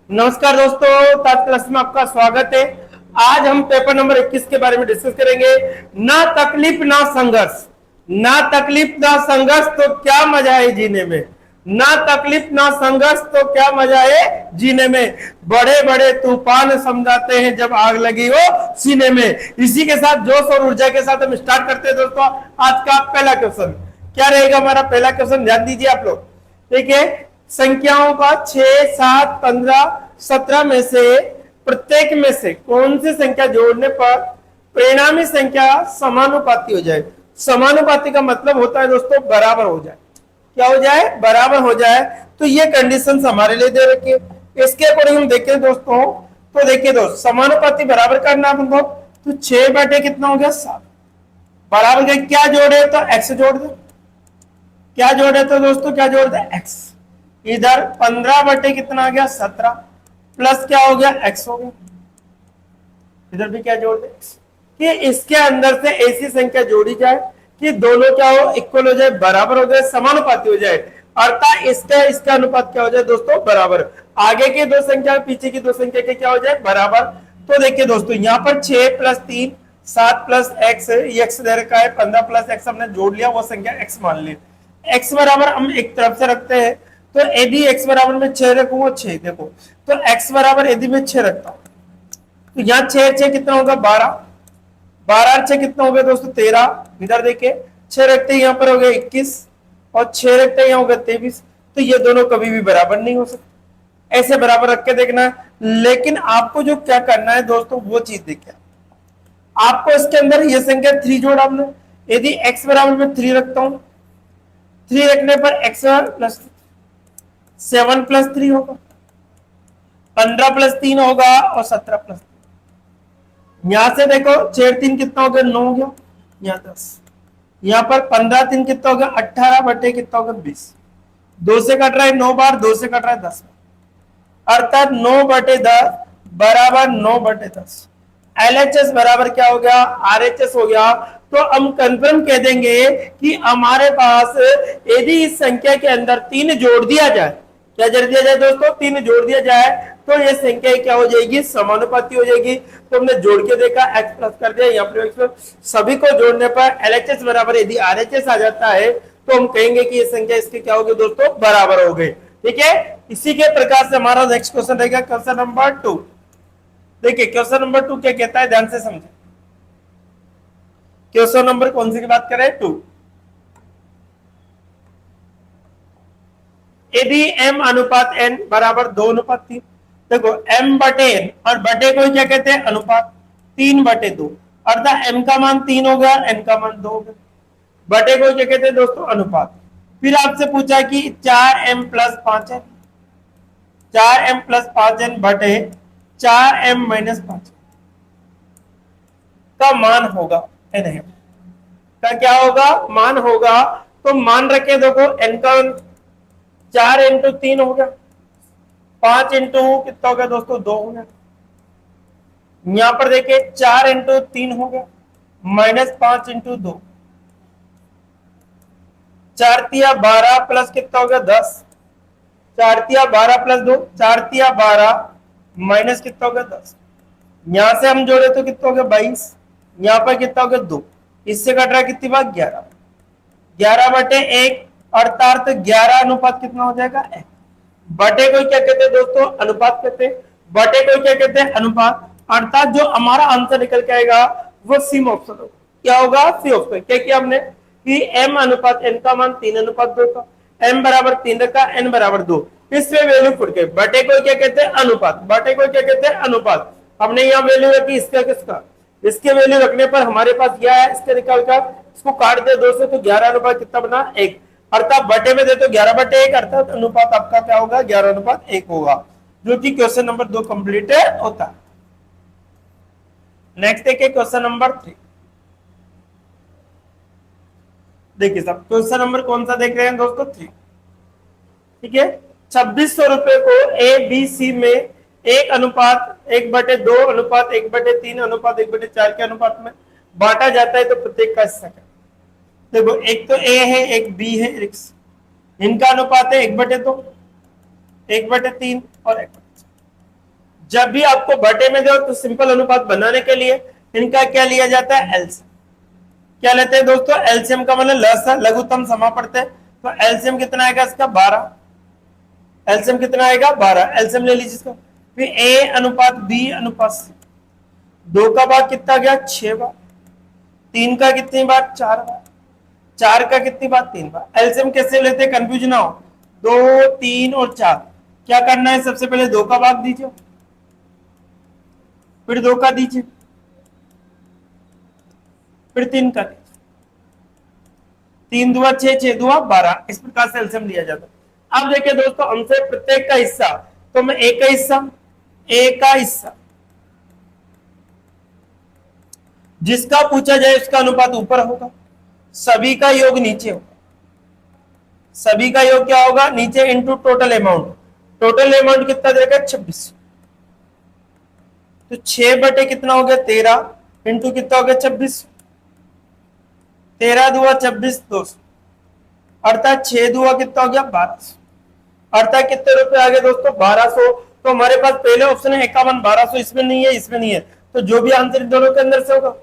नमस्कार दोस्तों, ताज क्लास में आपका स्वागत है। आज हम पेपर नंबर 21 के बारे में डिस्कस करेंगे। ना तकलीफ ना संघर्ष, ना तकलीफ ना संघर्ष तो क्या मजा है जीने में। ना तकलीफ ना संघर्ष तो क्या मजा है जीने में। बड़े बड़े तूफान समझाते हैं जब आग लगी हो सीने में। इसी के साथ जोश और ऊर्जा के साथ हम स्टार्ट करते हैं दोस्तों। आज का पहला क्वेश्चन क्या रहेगा? हमारा पहला क्वेश्चन ध्यान दीजिए आप लोग। देखिए, संख्याओं का 6, 7, 15, 17 में से प्रत्येक में से कौन सी संख्या जोड़ने पर परिणामी संख्या समानुपाती हो जाए। समानुपाती का मतलब होता है दोस्तों बराबर हो जाए। क्या हो जाए? बराबर हो जाए। तो ये कंडीशन हमारे लिए दे रखी है। इसके अकॉर्डिंग हम देखें दोस्तों, तो देखिए दोस्त, समानुपाती बराबर करना हमको, तो 6 बटे कितना हो गया? 7 बराबर के क्या जोड़े? तो x जोड़ दो। क्या जोड़े? तो दोस्तों क्या जोड़ दे? x। इधर 15 बटे कितना आ गया? 17 प्लस क्या हो गया? x हो गया। इधर भी क्या जोड़ दे? कि इसके अंदर से ऐसी संख्या जोड़ी जाए कि दोनों क्या हो? इक्वल हो जाए, बराबर हो जाए, समानुपाती हो जाए। अर्थात इसका अनुपात क्या हो जाए दोस्तों? बराबर। आगे की दो संख्या पीछे की दो संख्या के क्या हो जाए? बराबर। तो देखिए दोस्तों, यहाँ पर 6 प्लस 3 7 प्लस एक्स, एक्स दे रखा है। 15 प्लस एक्स हमने जोड़ लिया, वो संख्या एक्स मान ली। एक्स बराबर हम एक तरफ से रखते हैं, तो यदि एक्स बराबर में 6 रखूंगा, 6 देखो, तो एक्स बराबर यदि मैं 6 रखता हूं, तो यहाँ 6 6 कितना होगा? 12। 12 6 कितना हो गया दोस्तों? 13। इधर देखिए, 6 रखते हैं यहाँ पर हो गया 21, और 6 रखते हैं यहाँ हो गया 23। तो ये दोनों कभी भी बराबर नहीं हो सकते। ऐसे बराबर रख के देखना है। लेकिन आपको जो क्या करना है दोस्तों, वो चीज देखिए। आपको इसके अंदर ये संख्या 3 जोड़ा हमने। यदि एक्स बराबर में 3 रखता हूं, 3 रखने पर एक्स प्लस 7 प्लस 3 होगा, 15 प्लस 3 होगा, और 17 प्लस 3। यहां से देखो 6 3 कितना हो गया? 9 हो गया। यहाँ 10, यहाँ पर 15 3 कितना हो गया? 18 बटे कितना हो गया? 20। 2 से कट रहा है 9 बार, 2 से कट रहा है 10 बार, अर्थात 9 बटे 10 बराबर 9 बटे 10। LHS बराबर क्या हो गया? RHS हो गया। तो हम कंफर्म कह देंगे कि हमारे पास यदि इस संख्या के अंदर 3 जोड़ दिया जाए, क्या जोड़ दिया जाए दोस्तों? 3 जोड़ दिया जाए, तो ये संख्या क्या हो जाएगी? समानुपाती हो जाएगी। तो हमने जोड़ के देखा, x प्लस कर दिया, यहाँ पर सभी को जोड़ने पर LHS बराबर यदि RHS आ जाता है, तो हम कहेंगे कि ये संख्या इसके क्या होगी दोस्तों? बराबर हो गई। ठीक है। इसी के प्रकार से हमारा नेक्स्ट क्वेश्चन रहेगा क्वेश्चन नंबर 2। देखिए क्वेश्चन नंबर 2 क्या कहता है, ध्यान से समझे। क्वेश्चन नंबर कौन सी की बात करें? 2। यदि m अनुपात n बराबर 2 अनुपात 3, देखो m बटे n, और बटे को क्या कहते हैं? अनुपात। 3 बटे 2, अर्थात m का मान 3 हो गया, n का मान 2 हो गया। बटे को क्या कहते हैं दोस्तों? अनुपात। फिर आपसे पूछा कि 4m plus 5n, 4m plus 5n बटे 4m माइनस 5 का मान होगा n का क्या होगा? मान होगा। तो मान रखे देखो, n का 4 इंटू 3 हो गया, 5 इंटू कितना हो गया दोस्तों? 2 हो गया। यहां पर देखिए 4 इंटू 3 हो गया, माइनस 5 इंटू 2, 4 तिया 12 प्लस कितना हो गया? 10। 4 तिया 12 प्लस 2, 4 तिया 12 माइनस कितना हो गया? 10। यहां से हम जोड़े तो कितना हो गया? 22। यहां पर कितना हो गया? 2। इससे कट रहा कितनी बार? 11। 11 बटे 1, अर्थात 11 अनुपात कितना हो जाएगा? 1। बटे को क्या कहते हैं दोस्तों? अनुपात कहते हैं। बटे को क्या कहते हैं? अनुपात। अर्थात जो हमारा आंसर निकल के आएगा वो सी ऑप्शन होगा। क्या होगा? C option. क्या किया हमने कि m अनुपात n का मान 3 अनुपात 2 का, m बराबर 3 रखा, n बराबर 2, इसमें वैल्यू पुट के। बटे को क्या कहते हैं? अनुपात। बटे को क्या कहते हैं? अनुपात। हमने यहाँ वैल्यू रखी, इसका किसका? इसके वैल्यू रखने पर हमारे पास यह है, इसके निकाल कर इसको काट दे 2 से, तो 11 अनुपात कितना बना? 1। अर्थात बटे में दे तो 11 बटे 1, अर्थात अनुपात आपका क्या होगा? 11 अनुपात 1 होगा, जो कि क्वेश्चन नंबर 2 कंप्लीट होता है। नेक्स्ट देखिए क्वेश्चन नंबर 3। देखिए सब क्वेश्चन नंबर कौन सा देख रहे हैं दोस्तों? 3। ठीक है। 2600 रुपए को ए बी सी में 1 अनुपात 1 बटे 2 अनुपात 1 बटे 3 अनुपात 1 बटे 4 के अनुपात में बांटा जाता है, तो प्रत्येक का हिस्सा क्या? देखो एक तो ए है, एक बी है, एक सी। इनका अनुपात है 1 बटे 2, 1 बटे 3 और 1 बटे 4। जब भी आपको बटे में दो तो सिंपल अनुपात बनाने के लिए इनका क्या लिया जाता है, एलसीएम। क्या लेते हैं दोस्तों, एलसीएम का मतलब लघुत्तम समा पढ़ते हैं, तो एलसीएम कितना आएगा इसका 12। एलसीएम कितना आएगा 12, एलसीएम ले लीजिए इसका। फिर ए अनुपात बी अनुपात सी, 2 का भाग कितना गया 6 बार, 3 का कितनी बार 4 बार, 4 का कितनी बार 3 बार। एलसीएम कैसे लेते हैं, कंफ्यूज ना हो, 2 3 और 4। क्या करना है, सबसे पहले 2 का भाग दीजिए, फिर 2 का दीजिए, फिर 3 का दीजिए, 3 दुआ 6, 6 दुआ 12, इस प्रकार से एलसीएम लिया जाता है। अब देखिए दोस्तों, हमसे प्रत्येक का हिस्सा, तो मैं ए का हिस्सा, ए का हिस्सा जिसका पूछा जाए उसका अनुपात ऊपर होगा, सभी का योग नीचे होगा। सभी का योग क्या होगा, नीचे into total amount. Total amount कितना देगा 26, तो 6 बटे कितना हो गया 13 इंटू कितना हो गया 26, 13 दुआ 26 200, अर्थात 6 दुआ कितना हो गया 1200, अर्थात कितने रुपए आ गए दोस्तों 1200। तो हमारे पास पहले ऑप्शन है 51, 1200 इसमें नहीं है, इसमें नहीं है, तो जो भी आंसर दोनों के अंदर से होगा।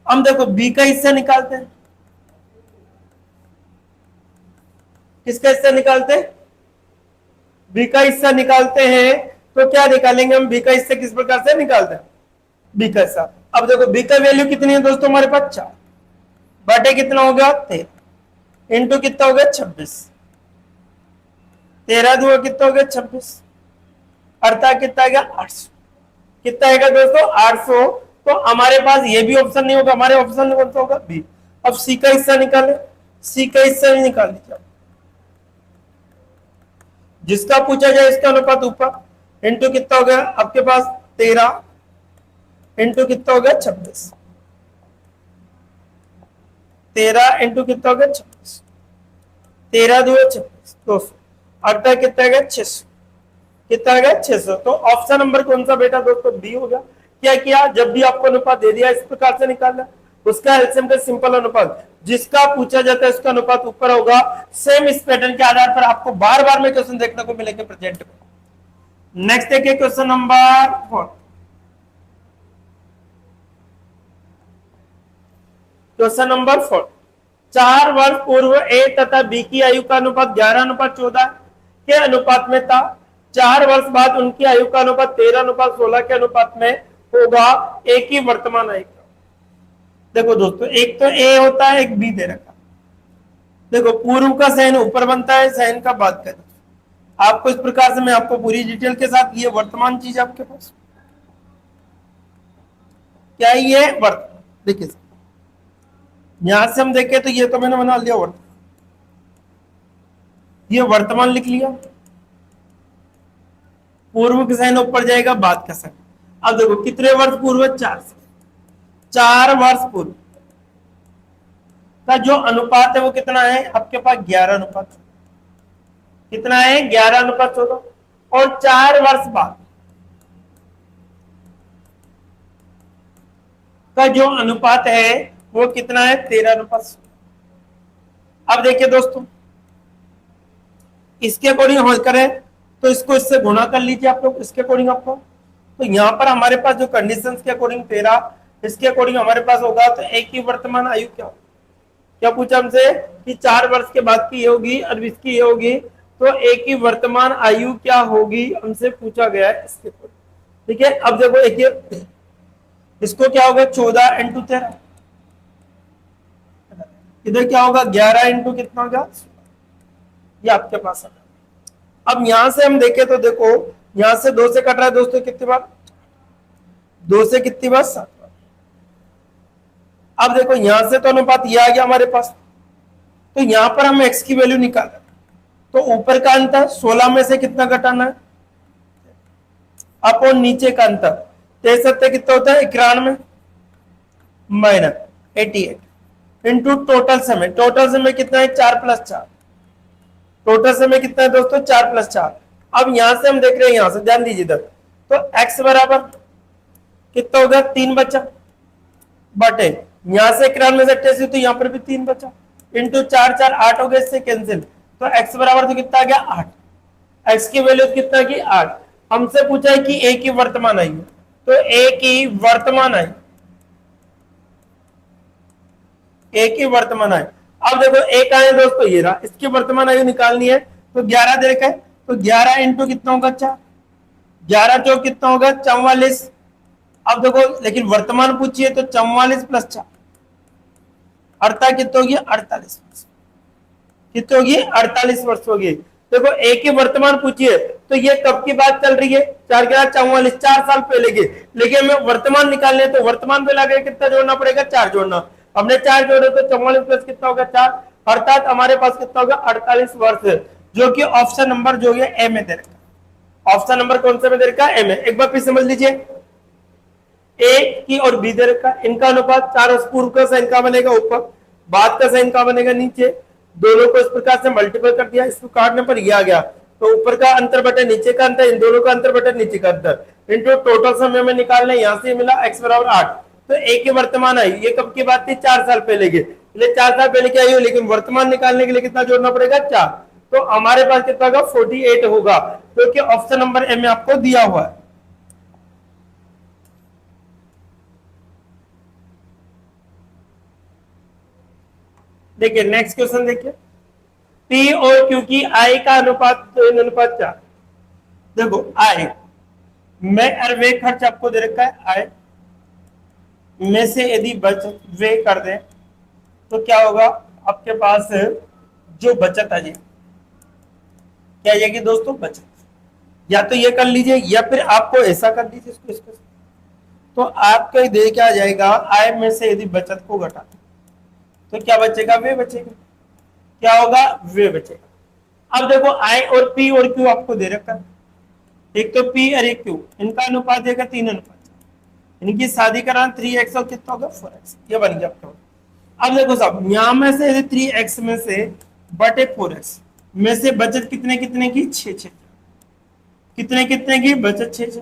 हम देखो बी का हिस्सा निकालते हैं, किसका हिस्सा निकालते हैं, बी का हिस्सा निकालते हैं। तो क्या निकालेंगे हम, बी का हिस्सा किस प्रकार से निकालते हैं, बी का हिस्सा। अब देखो बी का वैल्यू कितनी है दोस्तों हमारे पास 4, बटे कितना हो गया 13 इंटू कितना हो गया 26, 13 दुआ कितना हो गया 26, अर्थात कितना आ गया 800। कितना आएगा दोस्तों 800। तो हमारे पास ये भी ऑप्शन नहीं होगा, हमारे ऑप्शन कौन सा होगा बी। अब सी का हिस्सा निकाले, सी का हिस्सा नहीं निकाल दीजिए, जिसका पूछा जाए इसका अनुपात ऊपर इंटू कितना हो गया आपके पास 13 इंटू कितना हो गया 26, 13 इंटू कितना हो गया 26, 13 दो 26 200, अर्थात कितना गया 600, कितना गया 600। तो ऑप्शन नंबर कौन सा बेटा दोस्तों बी हो गया। क्या किया, जब भी आपको अनुपात दे दिया इस प्रकार से निकालना, उसका एलसीएम का सिंपल अनुपात जिसका पूछा जाता है उसका अनुपात ऊपर होगा। सेम इस पैटर्न के आधार पर आपको बार बार में क्वेश्चन देखने को मिलेंगे प्रेजेंट में। नेक्स्ट देखिए क्वेश्चन नंबर 4। क्वेश्चन नंबर 4, 4 वर्ष पूर्व ए तथा बी की आयु का अनुपात 11:14 के अनुपात में था। 4 वर्ष बाद उनकी आयु का अनुपात 13:16 के अनुपात में होगा। ए की वर्तमान आयु। देखो दोस्तों, एक तो ए होता है, एक बी दे रखा। देखो पूर्व का सहन ऊपर बनता है, सहन का बाद का। आपको इस प्रकार से मैं आपको पूरी डिटेल के साथ, ये वर्तमान चीज आपके पास क्या है, ये वर्तमान। देखिए यहां से हम देखें तो ये तो मैंने बना लिया वर्तमान, ये वर्तमान लिख लिया, पूर्व का सहन ऊपर जाएगा, बाद का सहन। अब देखो कितने वर्ष पूर्व, 4 से 4 वर्ष पूर्व का जो अनुपात है वो कितना है आपके पास 11:14, कितना है 11:14। और 4 वर्ष बाद का जो अनुपात है वो कितना है 13:16। अब देखिए दोस्तों, इसके अकॉर्डिंग हम करें तो इसको इससे गुणा कर लीजिए आप लोग, इसके अकॉर्डिंग आपको। तो यहां पर हमारे पास जो कंडीशंस के अकॉर्डिंग 13, इसके अकॉर्डिंग हमारे पास होगा। तो एक की वर्तमान आयु क्या होगी, क्या पूछा हमसे कि 4 वर्ष के बाद की ये होगी और इसकी ये होगी, तो एक की वर्तमान आयु क्या होगी हमसे पूछा गया है इसके अकॉर्डिंग। ठीक है, अब देखो एक इसको क्या होगा 14 इंटू 13, इधर क्या होगा 11 इंटू कितना होगा, ये आपके पास है। अब यहां से हम देखें तो देखो यहां से 2 से कट रहा है दोस्तों, कितनी बार 2 से कितनी बार 7 बार। अब देखो यहां से तो अनुपात ये आ गया हमारे पास, तो यहां पर हम x की वैल्यू निकालें तो ऊपर का अंतर 16 में से कितना घटाना है, अपॉन नीचे का अंतर 63 कितना होता है 91 माइनस 88 इंटू टोटल समय। टोटल समय कितना है 4 + 4, टोटल समय कितना है दोस्तों 4 + 4। अब यहां से हम देख रहे हैं, यहां से ध्यान दीजिए इधर, तो x बराबर कितना होगा 3 बचा, बटे यहां से 91 में से 88, तो यहां पर भी 3 बचा, इंटू 4 4 8 हो गए, इससे कैंसिल। तो x बराबर तो कितना आ गया 8, x की वैल्यू कितना की 8। हमसे पूछा है कि ए की वर्तमान आयु, तो ए की वर्तमान आयु, ए की वर्तमान आयु। अब देखो ए का है दोस्तों ये रहा, इसकी वर्तमान आयु निकालनी है तो 11 दे रखा है, तो 11 इंटू कितना होगा 4, 11 चौक कितना होगा 44। अब देखो लेकिन वर्तमान पूछिए तो 44 प्लस 4 अर्थात कितना होगी 48 वर्ष, कितनी होगी 48 वर्ष होगी। देखो ए की वर्तमान पूछिए तो ये कब की बात चल रही है, 4 के 44, 4 साल पहले की, लेकिन हमें वर्तमान निकालने तो वर्तमान पे लगे कितना जोड़ना पड़ेगा 4 जोड़ना, हमने 4 जोड़े तो 44 प्लस कितना होगा 4, अर्थात हमारे पास कितना होगा 48 वर्ष, जो कि ऑप्शन नंबर जो है ए में दे रखा। ऑप्शन नंबर कौन से में दे रखा है, ए में। एक बार फिर समझ लीजिए, ए की और बी दे रखा, इनका अनुपात 4 पूर्व का साइन का बनेगा ऊपर, बाद का साइन का बनेगा नीचे, दोनों को इस प्रकार से मल्टीपल कर दिया, इसको काटने पर ये आ गया, तो ऊपर का अंतर बटे नीचे का अंतर, इन दोनों का अंतर बटे नीचे का अंतर, इनटू टोटल समय में निकालने, यहां से मिला x बराबर 8। तो ए की वर्तमान आई, ये कब की बात थी 4 साल पहले की, 4 साल पहले की आई हो, लेकिन वर्तमान निकालने के लिए कितना जोड़ना पड़ेगा 4, तो हमारे पास कितना होगा 48 होगा, जो कि ऑप्शन नंबर ए में आपको दिया हुआ है। देखिए नेक्स्ट क्वेश्चन देखिए, पी और क्यू की आई का अनुपात 2:4। देखो आई मैं अरवे खर्च आपको दे रखा है, आई में से यदि बचत वे कर दें तो क्या होगा, आपके पास जो बचत आ जाएगी क्या आ जाएगी दोस्तों बचत, या तो ये कर लीजिए या फिर आपको ऐसा कर लीजिए इसको, तो आपके दे क्या आ जाएगा, आय में से यदि बचत को घटा तो क्या बचेगा, वे बचेगा, क्या होगा वे बचेगा। अब देखो आई और पी और क्यू आपको दे रखा है, एक तो पी और एक क्यू, इनका अनुपात देगा 3:4, इनकी शादी कराना 3x और कितना होगा 4x, ये बन गया आपका। अब देखो साहब यहां में से 3x में से बटे 4x में से बचत कितने कितने की 6 कितने कितने की बचत 6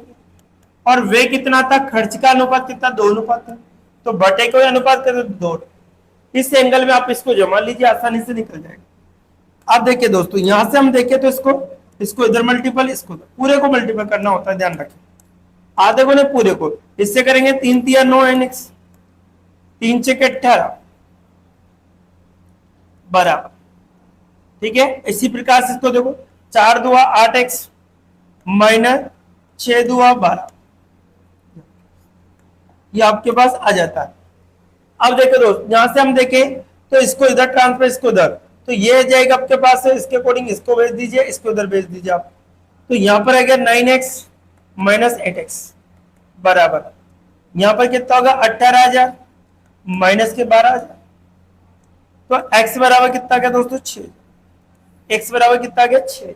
और वे कितना था, खर्च का अनुपात कितना 2 अनुपात था, तो बटे को अनुपात कर 2, इस एंगल में आप इसको जमा लीजिए, आसानी से निकल जाएगा। आप देखिए दोस्तों यहां से हम देखें तो इसको इधर मल्टीपल, इसको पूरे को मल्टीपल करना होता है, ध्यान रखें, आधे को नहीं पूरे को, इससे करेंगे 3 तिया 9 nx, 3 6 18 बराबर, ठीक है। इसी प्रकार से इसको देखो 4 दुआ 8x माइनस 6 दुआ 12, ये आपके पास आ जाता है। अब देखो दोस्त यहां से हम देखें तो इसको इधर ट्रांसफर, इसको इधर, तो ये जाएगा आपके पास है, इसके अकॉर्डिंग इसको भेज दीजिए, इसको इधर भेज दीजिए आप, तो यहां पर आएगा 9x माइनस 8x बराबर, यहां पर कितना होगा 18,000 माइनस के 12,000, तो x बराबर कितना गया दोस्तों 6, x बराबर कितना गया 6।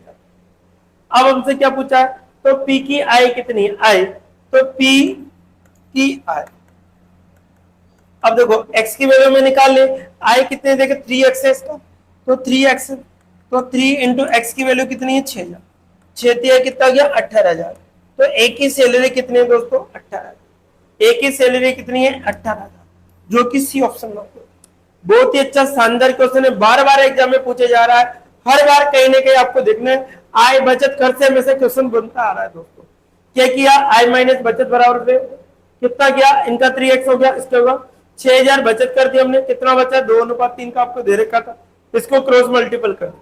अब हमसे क्या पूछा है, तो p की आई कितनी है, आई, तो p की आई, अब देखो x की वैल्यू में निकाल ले, आई कितने देखे 3x है इसका, तो 3x, तो 3 इंटू एक्स की वैल्यू कितनी है 6,000, 6 कितना गया 18,000, तो एक की सैलरी कितनी है दोस्तों 18,000, एक की सैलरी कितनी है 18,000, जो कि सी ऑप्शन में। बहुत ही अच्छा शानदार क्वेश्चन है, बार बार एग्जाम में पूछे जा रहा है, हर बार कहीं ना कहीं आपको देखना है आय बचत खर्च से में से क्वेश्चन बनता आ रहा है दोस्तों। क्या किया, आय माइनस बचत बराबर कितना किया, इनका 3x हो गया, इसका होगा 6,000 बचत कर दी हमने, कितना बचा 2:3 का आपको दे रखा था, इसको क्रॉस मल्टीपल कर,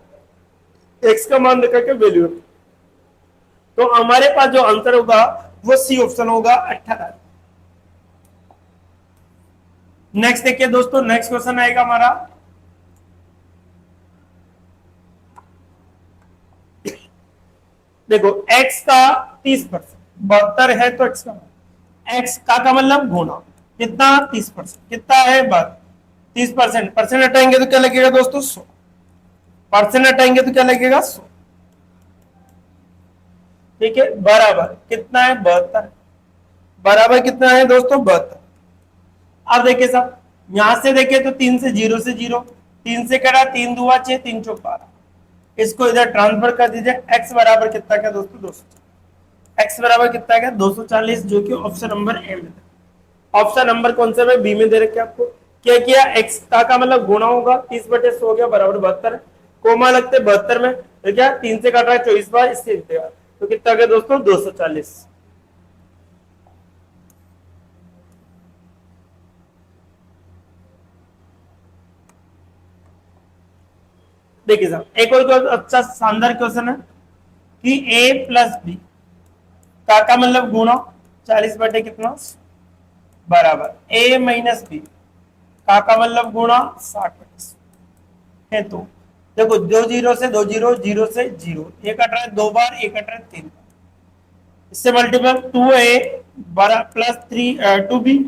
x का मान रखा के वैल्यू, तो हमारे पास जो आंसर होगा वो सी ऑप्शन होगा 18। नेक्स्ट देखिए दोस्तों, नेक्स्ट क्वेश्चन आएगा हमारा, देखो x का 30%, 72 है तो x का मतलब गुणा कितना 30%, कितना है 30%, परसेंट हटाएंगे तो क्या लगेगा दोस्तों 100, परसेंट हटाएंगे तो क्या लगेगा 100, ठीक है, बराबर कितना है 72, बराबर कितना है दोस्तों 72। अब देखिए साहब यहां से देखिए तो 3 से 0 से 0, 3 से कटा 3 दुआ 6, 3 चौक 12, इसको इधर ट्रांसफर कर दीजिए, x बराबर कितना क्या दोस्तों 240, x बराबर कितना क्या 240, जो कि ऑप्शन नंबर ए में, ऑप्शन नंबर कौन से में बी में दे रखे आपको। क्या किया, x का मतलब गुणा होगा 30/100 हो गया बराबर 72, कोमा लगते 72 में, तो क्या 3 से काट रहा है 24 बार, इससे तो तो कितना आ गया दोस्तों 240। देखिए साहब एक और अच्छा शानदार क्वेश्चन है कि a प्लस बी का मतलब गुणा 40 बटे कितना बराबर a माइनस बी का मतलब गुणा 60 है। तो देखो दो जीरो से दो जीरो, जीरो से जीरो, एक कट रहा है दो बार, एक कट रहा है तीन बार। इससे मल्टीपल 2a प्लस 2b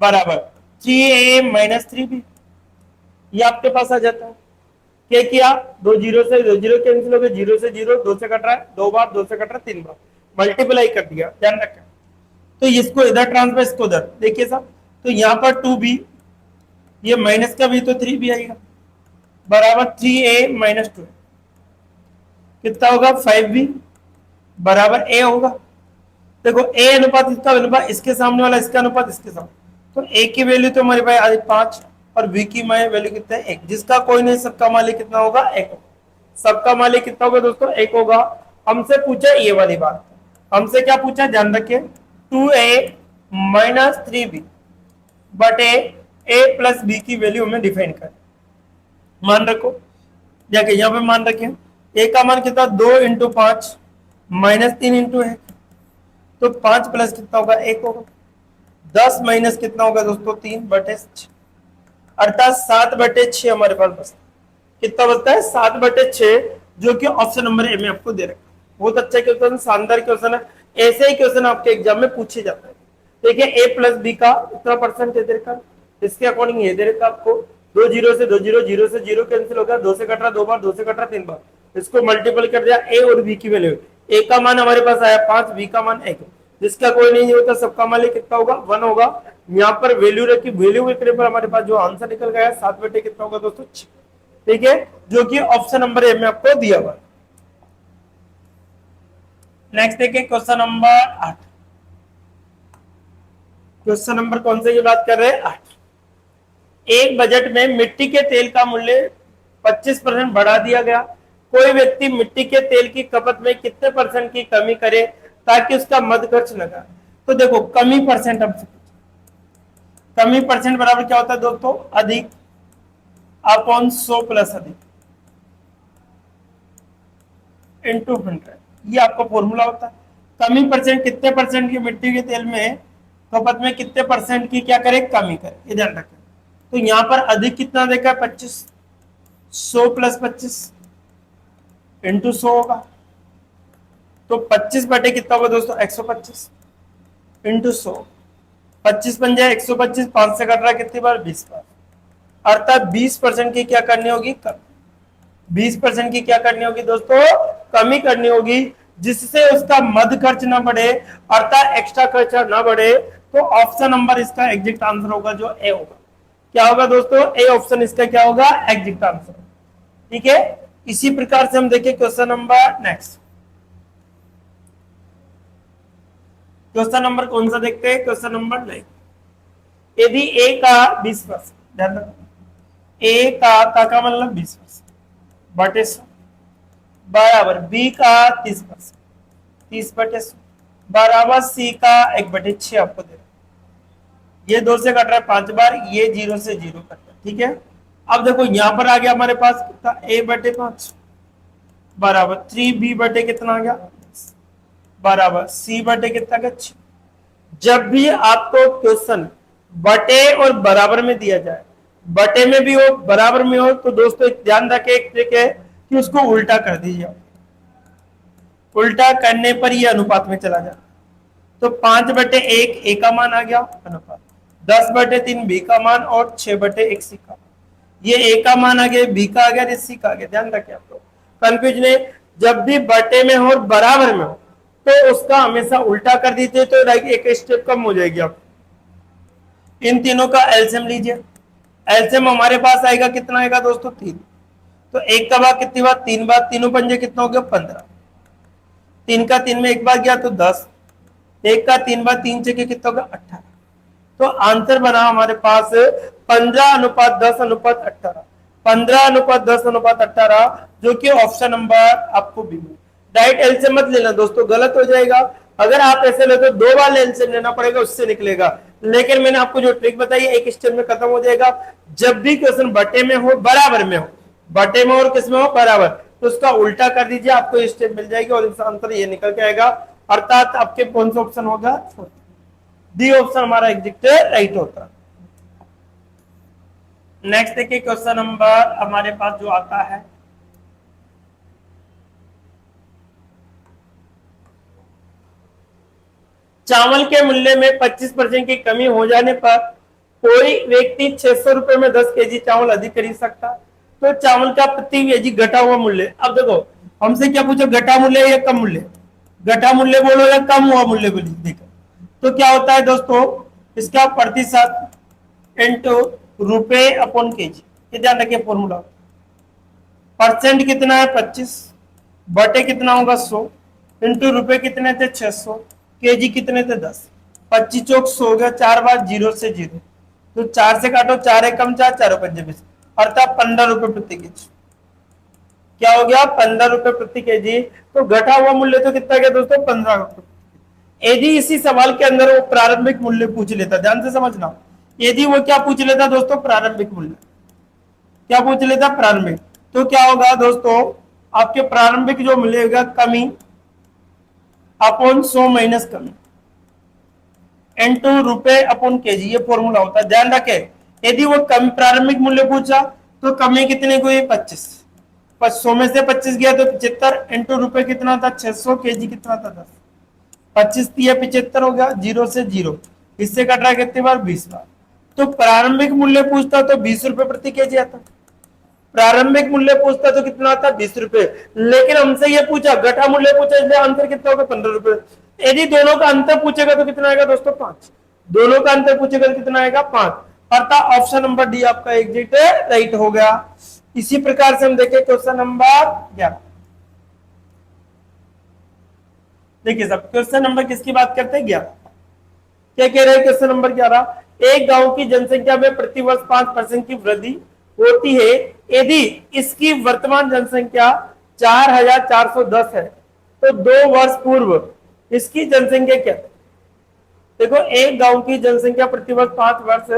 बराबर 3a माइनस 3b, ये आपके पास आ जाता है। क्या किया, दो जीरो से दो जीरो कैंसिल हो गए, जीरो से जीरो, दो से कट रहा है दो बार, दो से कट रहा है तीन बार, मल्टीप्लाई कर दिया, ध्यान रखें। तो इसको इधर ट्रांसफर, इसको उधर, देखिए साहब तो यहाँ पर 2b, ये माइनस का भी तो 3b आएगा बराबर 3a माइनस 2, कितना होगा 5b बराबर a होगा। देखो a अनुपात इसका अनुपात इसके सामने वाला इसका अनुपात इसके सामने, तो a की वैल्यू तो हमारे पास 5 और b की वैल्यू कितना है 1, जिसका कोई नहीं सबका मालिक कितना होगा 1, सबका मालिक कितना होगा दोस्तों 1 होगा। हमसे पूछा ये वाली बात, हमसे क्या पूछा ध्यान रखिए 2a माइनस 3b बटे a प्लस b की वैल्यू हमें डिफाइन कर, मान रखो जाके यहाँ पे मान रखें a का मान कितना 2 इंटू 5 माइनस 3 इंटू 1, तो 5 प्लस कितना होगा 1 होगा, 10 माइनस कितना होगा दोस्तों 3 बटे 6, अर्थात 7 बटे 6 हमारे पास बचता, कितना बचता है 7 बटे 6, जो कि ऑप्शन नंबर ए में आपको दे रखा है। बहुत अच्छा क्वेश्चन, शानदार क्वेश्चन है, ऐसे ही क्वेश्चन आपके एग्जाम में पूछे जाते हैं। देखिए a प्लस बी का इतना परसेंट दे रखा, इसके अकॉर्डिंग ये दे रखा आपको, दो जीरो से दो जीरो, जीरो से जीरो कैंसिल हो गया, दो से कट रहा दो बार, दो से कट रहा तीन बार, इसको मल्टीपल कर दिया a और b की वैल्यू, a का मान हमारे पास आया 5, b का मान 1, जिसका कोई नहीं होता सबका मालिक कितना होगा 1 होगा। यहाँ पर वैल्यू रखी, वैल्यू के पर हमारे पास जो आंसर निकल गया 7 बटे कितना होगा दोस्तों 6, ठीक है, जो कि ऑप्शन नंबर ए में आपको दिया हुआ। नेक्स्ट देखिए क्वेश्चन नंबर 8, क्वेश्चन नंबर कौन से की बात कर रहे हैं 8। एक बजट में मिट्टी के तेल का मूल्य 25% बढ़ा दिया गया, कोई व्यक्ति मिट्टी के तेल की खपत में कितने परसेंट की कमी करे ताकि उसका मद खर्च लगा। तो देखो कमी परसेंट, अब कमी परसेंट बराबर क्या होता है दोस्तों अधिक अपॉन 100 प्लस अधिक इंटू 100, ये आपका फॉर्मूला होता है। कमी परसेंट कितने परसेंट की मिट्टी के तेल में खपत में कितने परसेंट की क्या करे कमी करे, ये ध्यान रखें। तो यहाँ पर अधिक कितना देखा है 25, 100 प्लस 25 इंटू 100 होगा, तो 25 बटे कितना होगा दोस्तों 125 इंटू 100, 25 बन जाए 125, 5 से कट रहा है कितनी बार 20 बार, अर्थात 20% की क्या करनी होगी कमी, 20% की क्या करनी होगी दोस्तों कमी करनी होगी, जिससे उसका मद खर्च ना बढ़े अर्थात एक्स्ट्रा खर्चा ना बढ़े। तो ऑप्शन नंबर इसका एग्जैक्ट आंसर होगा जो ए होगा, क्या होगा दोस्तों ए ऑप्शन इसका क्या होगा एग्जैक्ट आंसर, ठीक है। इसी प्रकार से हम देखें question number next, question number कौन सा देखते हैं क्वेश्चन नंबर 9। यदि ए का 20%, ध्यान रखो ए का मतलब 20% बटे 100 बराबर बी का 30%, 30 बटे 100 बराबर सी का 1 बटे 6 आपको दे रहा है, ये 2 से कट रहा है 5 बार, ये 0 से 0 कट रहा है, ठीक है। अब देखो यहां पर आ गया हमारे पास कितना a बटे 5 बराबर 3b बटे कितना आ गया बराबर c बटे कितना का 6। जब भी आपको क्वेश्चन बटे और बराबर में दिया जाए, बटे में भी हो बराबर में हो, तो दोस्तों ध्यान रखें एक ट्रिक है कि उसको उल्टा कर दीजिए, उल्टा करने पर यह अनुपात में चला जाए। तो 5 बटे 1 a का मान आ गया अनुपात, 10 बटे 3 b का मान और 6 बटे 1 c का मान, ये a का मान आ गया, b का आ गया, c का आ गया। ध्यान रखें आप लोग कंफ्यूज नहीं, जब भी बटे में हो और बराबर में हो तो उसका हमेशा उल्टा कर दीजिए, तो एक स्टेप कम हो जाएगी। आप इन तीनों का एलसीएम लीजिए, एलसीएम हमारे पास आएगा कितना आएगा दोस्तों 3, तो 1 का भाग कितनी बार 3 बार, तीनों पंजे कितना हो गया 15, 3 का 3 में 1 बार गया तो 10, 1 का 3 बार 3 से कितना होगा 18, तो आंसर बना हमारे पास 15:10:18, 15:10:18, जो कि ऑप्शन नंबर आपको बी में डायरेक्ट एलसीएम मत लेना दोस्तों, गलत हो जाएगा। अगर आप ऐसे ले तो 2 बार एलसीएम लेना पड़ेगा, उससे निकलेगा। लेकिन मैंने आपको जो ट्रिक बताई है, एक स्टेप में खत्म हो जाएगा। जब भी क्वेश्चन बटे में हो, बराबर में हो, बटे में और किस में हो, बराबर, तो उसका उल्टा कर दीजिए, आपको स्टेप मिल जाएगी और इसका आंसर ये निकल के आएगा। अर्थात आपके कौन सा ऑप्शन होगा, डी ऑप्शन हमारा एग्जैक्ट राइट होता। नेक्स्ट देखिए क्वेश्चन नंबर हमारे पास जो आता है, चावल के मूल्य में 25% की कमी हो जाने पर कोई व्यक्ति 600 रुपए में 10 केजी चावल अधिक खरीद सकता। तो चावल का प्रति केजी घटा हुआ मूल्य, अब देखो हमसे क्या पूछो, घटा मूल्य या कम मूल्य, घटा मूल्य बोलो या कम हुआ मूल्य बोलो। देखो तो क्या होता है दोस्तों, इसका प्रतिशत इंटू रुपए अपॉन केजी, ये ध्यान रखिए फॉर्मूला। परसेंट कितना है 25, बटे कितना होगा 100, इंटू रुपए कितने थे 600, केजी कितने थे 10, 25 चौक 100 हो गया, 4 बार 0 से 0, तो 4 से काटो, 4 एकम 4, 4 पंजे 20, अर्थात 15 रुपए प्रति केजी। क्या हो गया, 15 रुपए प्रति केजी। तो घटा हुआ मूल्य तो कितना गया दोस्तों, 15 रुपए। यदि इसी सवाल के अंदर वो प्रारंभिक मूल्य पूछ लेता, ध्यान से समझना, यदि वो क्या पूछ लेता दोस्तों, प्रारंभिक मूल्य, क्या पूछ लेता, प्रारंभिक, तो क्या होगा दोस्तों, आपके प्रारंभिक जो मिलेगा कमी अपॉन 100 माइनस कमी इंटू रुपए अपॉन केजी, ये फॉर्मूला होता है, ध्यान रखे। यदि वो कम प्रारंभिक मूल्य पूछा तो कमी कितने को, 25, 100 में से 25 गया तो 75, इंटू रुपए कितना था 600, केजी कितना था 10, 25 दिया 75 हो गया, 0 से 0, इससे कट रहा कितनी बार, 20 बार। तो प्रारंभिक मूल्य पूछता तो 20 रुपए प्रति केजी आता, प्रारंभिक मूल्य पूछता तो कितना आता, 20 रुपए। लेकिन हमसे ये पूछा, घटा मूल्य पूछा, इसलिए आंसर कितना होगा, 15 रुपए। यदि दोनों का अंतर पूछेगा तो कितना आएगा दोस्तों, 5, दोनों का अंतर पूछेगा तो कितना आएगा, 5, अर्थात ऑप्शन नंबर डी आपका एग्जैक्ट राइट हो गया। इसी प्रकार से हम देखें क्वेश्चन नंबर 11। देखिए सब क्वेश्चन नंबर किसकी बात करते हैं, 11। क्या कह रहे हैं क्वेश्चन नंबर 11, एक गांव की जनसंख्या में प्रतिवर्ष 5% की वृद्धि होती है यदि इसकी वर्तमान जनसंख्या 4410 है, तो 2 वर्ष पूर्व इसकी जनसंख्या क्या है। देखो एक गांव की जनसंख्या प्रतिवर्ष 5 वर्ष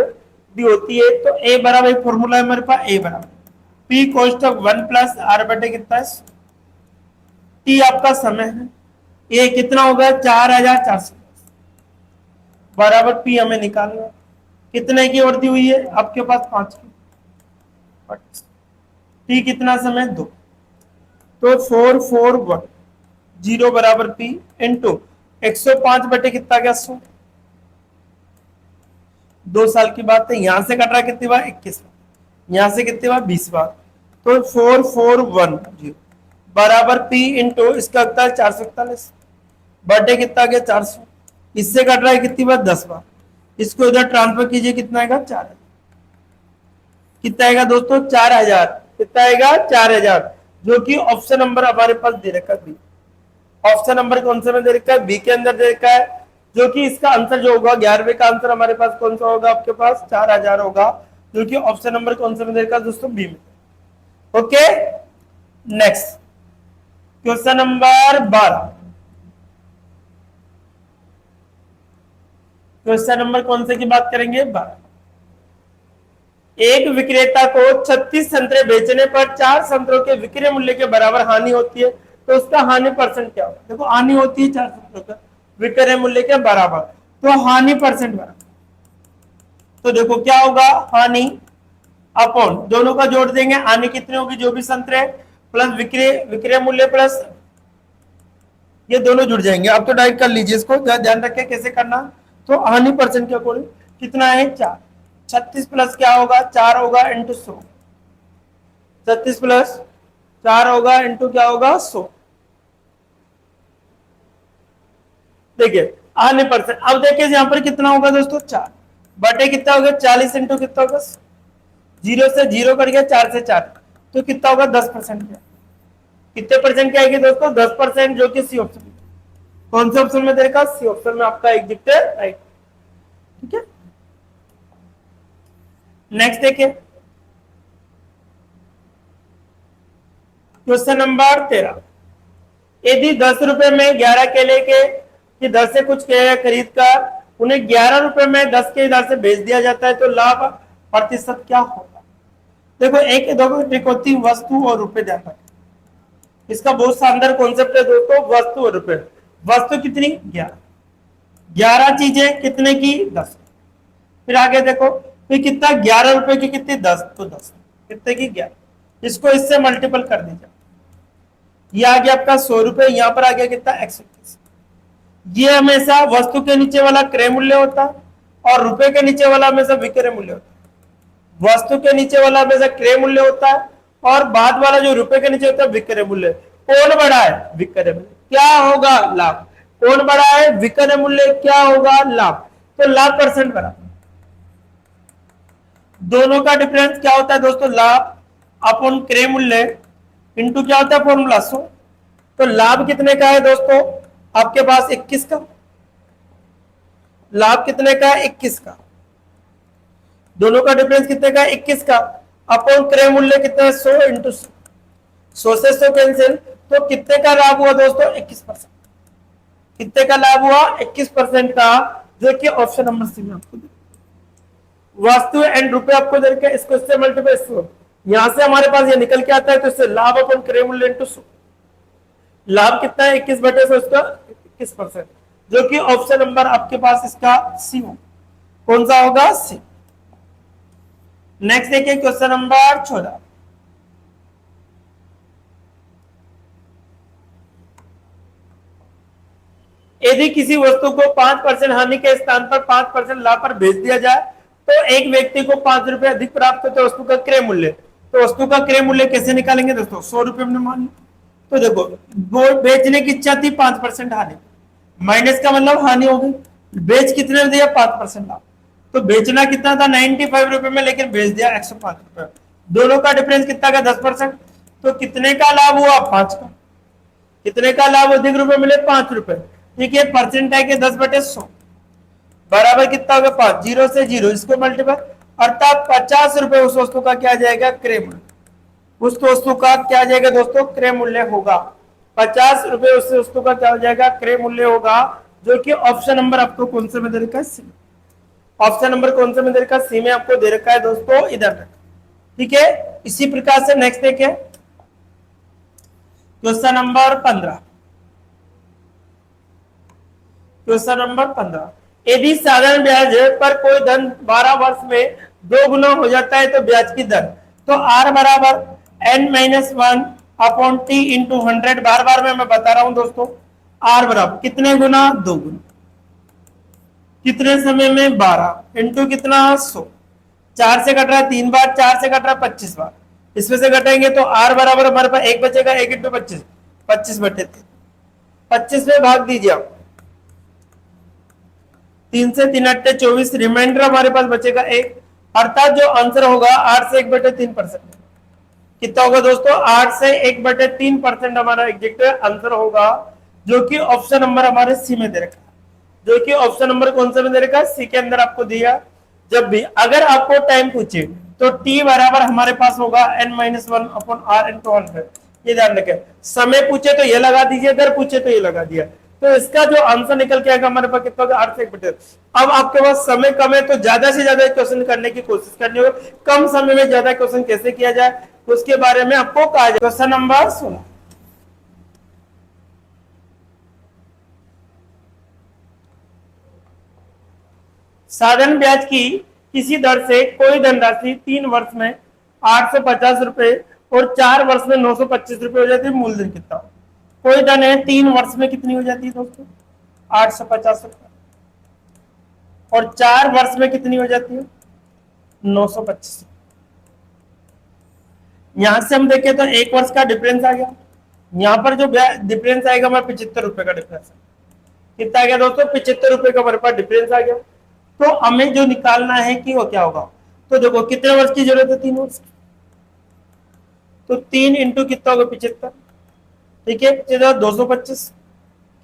भी होती है, तो ए बराबर फॉर्मूला है हमारे पास, ए बराबर पी कोष्ट 1 प्लस आर बटे कितना है, टी आपका समय है, ये कितना होगा 4400 बराबर पी हमें निकालना, कितने की वृद्धि हुई है आपके पास 5 की, टी कितना समय 2, तो 441 0 बराबर पी इंटू 105 बटे कितना गया 100, 2 साल की बात है, यहां से कट रहा कितनी बार 21 बार, यहां से कितनी बार 20 बार, तो 4410 बराबर पी इंटू इसका होता है 441 बटे कितना गया 400, इससे कट रहा है कितनी बार 10 बार, इसको इधर ट्रांसफर कीजिए कितना आएगा 4000, कितना आएगा दोस्तों 4000, कितना आएगा 4000, जो कि ऑप्शन नंबर हमारे पास दे रखा है बी। ऑप्शन नंबर कौन से में दे रखा है, बी के अंदर दे रखा है, जो कि इसका आंसर जो होगा 11वें का आंसर हमारे पास कौन सा होगा, आपके पास 4000 होगा, जो कि ऑप्शन नंबर कौन से में दे रखा है दोस्तों, बी में। Okay next question number 12। Question number कौन से की बात करेंगे, 12। एक विक्रेता को 36 संतरे बेचने पर 4 संतरों के विक्रय मूल्य के बराबर हानि होती है, तो उसका हानि परसेंट क्या होगा। देखो हानि होती है 4 संतरों का विक्रय मूल्य के बराबर, तो हानि परसेंट बराबर, तो देखो क्या होगा, हानि अपॉन दोनों का जोड़ देंगे, हानि कितनी होगी, जो भी संतरे प्लस विक्रय मूल्य प्लस ये दोनों जुड़ जाएंगे। अब तो डायरेक्ट कर लीजिए इसको, ध्यान रखें कैसे करना। तो हानि परसेंट के अकॉर्डिंग कितना है 4, 36 प्लस क्या होगा 4 होगा इंटू 100, 36 प्लस 4 होगा इंटू क्या होगा 100। देखिए हानि परसेंट, अब देखिए यहाँ पर कितना होगा दोस्तों 4 बटे कितना होगा 40 इंटू कितना होगा 0 से 0 कट गया 4 से 4, तो कितना होगा 10% क्या, कितने परसेंट क्या आएगी दोस्तों 10%, जो कि सी ऑप्शन, कौन से ऑप्शन में देखा, सी ऑप्शन में आपका एग्जिट राइट। ठीक है नेक्स्ट देखिए क्वेश्चन नंबर 13। यदि 10 रुपए में 11 केले के कि 10 से कुछ केले खरीद कर उन्हें 11 रुपए में 10 के इधर से बेच दिया जाता है तो लाभ प्रतिशत क्या होगा? देखो एक देखो ट्रिक होती है वस्तु और रुपए ध्यान रखें। इसका बहुत शानदार कॉन्सेप्ट है दोस्तों, वस्तु और रुपए। वस्तु कितनी? 11, 11 चीजें कितने की? 10। फिर आगे देखो फिर कितना? 11 रुपए की कितनी? 10, तो 10 कितने की? 11। इसको इससे मल्टीपल कर दीजिए, ये आ गया आपका 100 रुपए, यहां पर आ गया कितना? 121। ये हमेशा वस्तु के नीचे वाला क्रय मूल्य होता है और रुपए के नीचे वाला हमेशा विक्रय मूल्य होता है। वस्तु के नीचे वाला हमेशा क्रय मूल्य होता है और बाद वाला जो रुपए के नीचे होता है विक्रय मूल्य। कौन बड़ा है? विक्रय मूल्य। क्या होगा? लाभ। कौन बड़ा है? विक्रय मूल्य। क्या होगा? लाभ। तो लाभ परसेंट बराबर, दोनों का डिफरेंस क्या होता है दोस्तों? लाभ अपॉन क्रय मूल्य इंटू क्या होता है? फॉर्मूला 100। तो लाभ कितने का है दोस्तों आपके पास? 21 का। लाभ कितने का है? 21 का। दोनों का डिफरेंस कितने का? 21 का। अपॉन क्रय मूल्य कितना है? 100 इंटू 100 से 100 कैंसिल, तो कितने का लाभ हुआ दोस्तों? 21%। कितने का लाभ हुआ? 21% का, जो कि ऑप्शन नंबर सी में आपको वस्तु एंड रुपए आपको दे रखे, इसको इससे मल्टीप्लाई 100, यहां से हमारे पास ये निकल के आता है, तो इससे लाभ अपन क्रय मूल्य इंटू 100। लाभ कितना है? 21/100, इसका 21%, जो कि ऑप्शन नंबर आपके पास इसका सी हो। कौन सा होगा? सी। नेक्स्ट देखिए क्वेश्चन नंबर 14। यदि किसी वस्तु को 5% हानि के स्थान पर 5% लाभ पर बेच दिया जाए तो एक व्यक्ति को 5 रुपए अधिक प्राप्त होते वस्तु का क्रय मूल्य। तो वस्तु का क्रय मूल्य कैसे निकालेंगे दोस्तों? 100 रुपए में मान लो, तो देखो वो बेचने की इच्छा थी 5% हानि, माइनस का मतलब हानि हो गई। बेच कितने में दिया? 5% लाभ। तो बेचना कितना था? 95 रुपए में, लेकिन बेच दिया 105 रुपए। दोनों का डिफरेंस कितना का? 10%। तो कितने का लाभ हुआ? 5 का। कितने का लाभ अधिक रुपए मिले? 5 रुपए। ठीक है, परसेंट है कि 10/100 बराबर कितना होगा? 5। 0 से 0 इसको मल्टीप्लाई, अर्थात 50 रुपए उस वस्तु का क्या जाएगा? क्रय मूल्य। उस वस्तु का क्या जाएगा दोस्तों? क्रय मूल्य होगा। 50 रुपए उस वस्तु का क्या हो जाएगा? क्रय मूल्य होगा, जो कि ऑप्शन नंबर आपको कौन से में दे रखा है? सी। ऑप्शन नंबर कौन से में दे रखा है? सी में आपको दे रखा है दोस्तों, इधर तक। ठीक है, इसी प्रकार से नेक्स्ट देखिए क्वेश्चन नंबर 15। क्वेश्चन नंबर 15, यदि साधारण ब्याज पर कोई धन 12 वर्ष में 2 गुना हो जाता है तो ब्याज की दर, तो आर बराबर n-1 अपॉन टी इंटू 100। बार बार मैं बता रहा हूं दोस्तों, आर बराबर कितने गुना? 2 गुना। कितने समय में? 12 इंटू कितना? 100। 4 से कट रहा है 3 बार, 4 से कट रहा है 25 बार, इसमें से घटेंगे तो आर बराबर हमारे पास 1 बचेगा, 1 इंटू 25, 25/3। 25 में भाग दीजिए आप, 3 से 3 8 24, रिमाइंडर हमारे पास बचेगा 1, अर्थात जो आंसर होगा 8 से 1/3%। कितना होगा दोस्तों? 8 से 1/3% हमारा एग्जैक्ट आंसर होगा, जो कि ऑप्शन नंबर हमारे सी में दे रखा है। जो कि ऑप्शन नंबर कौन सा में दे रखा है? सी के अंदर आपको दिया। जब भी अगर आपको टाइम पूछे तो टी बराबर हमारे पास होगा n-1 अपॉन r इंटू 100। ये ध्यान रखें, समय पूछे तो ये लगा दीजिए, दर पूछे तो ये लगा दिया, तो इसका जो आंसर निकल के आएगा हमारे पास कितना होगा? 8 से 1/3। अब आपके पास समय कम है तो ज्यादा से ज्यादा क्वेश्चन करने की कोशिश करनी होगी। कम समय में ज्यादा क्वेश्चन कैसे किया जाए उसके बारे में आपको कहा जाए। क्वेश्चन नंबर 16, साधारण ब्याज की किसी दर से कोई धनराशि 3 वर्ष में 850 रुपए और 4 वर्ष में 925 रुपए हो जाती है, मूलधन कितना? कोई धन है 3 वर्ष में कितनी हो जाती है दोस्तों? 850 रुपए, और 4 वर्ष में कितनी हो जाती है? 925। यहां से हम देखें तो 1 वर्ष का डिफरेंस आ गया, यहां पर जो डिफरेंस आएगा हमारा 75 रुपए का डिफरेंस। कितना आ गया दोस्तों? 75 रुपए का हमारे पास डिफरेंस आ गया। तो हमें जो निकालना है कि वो क्या होगा, तो देखो कितने वर्ष की जरूरत है? 3 वर्ष की, तो 3 इंटू कितना होगा? 75। ठीक है, 225,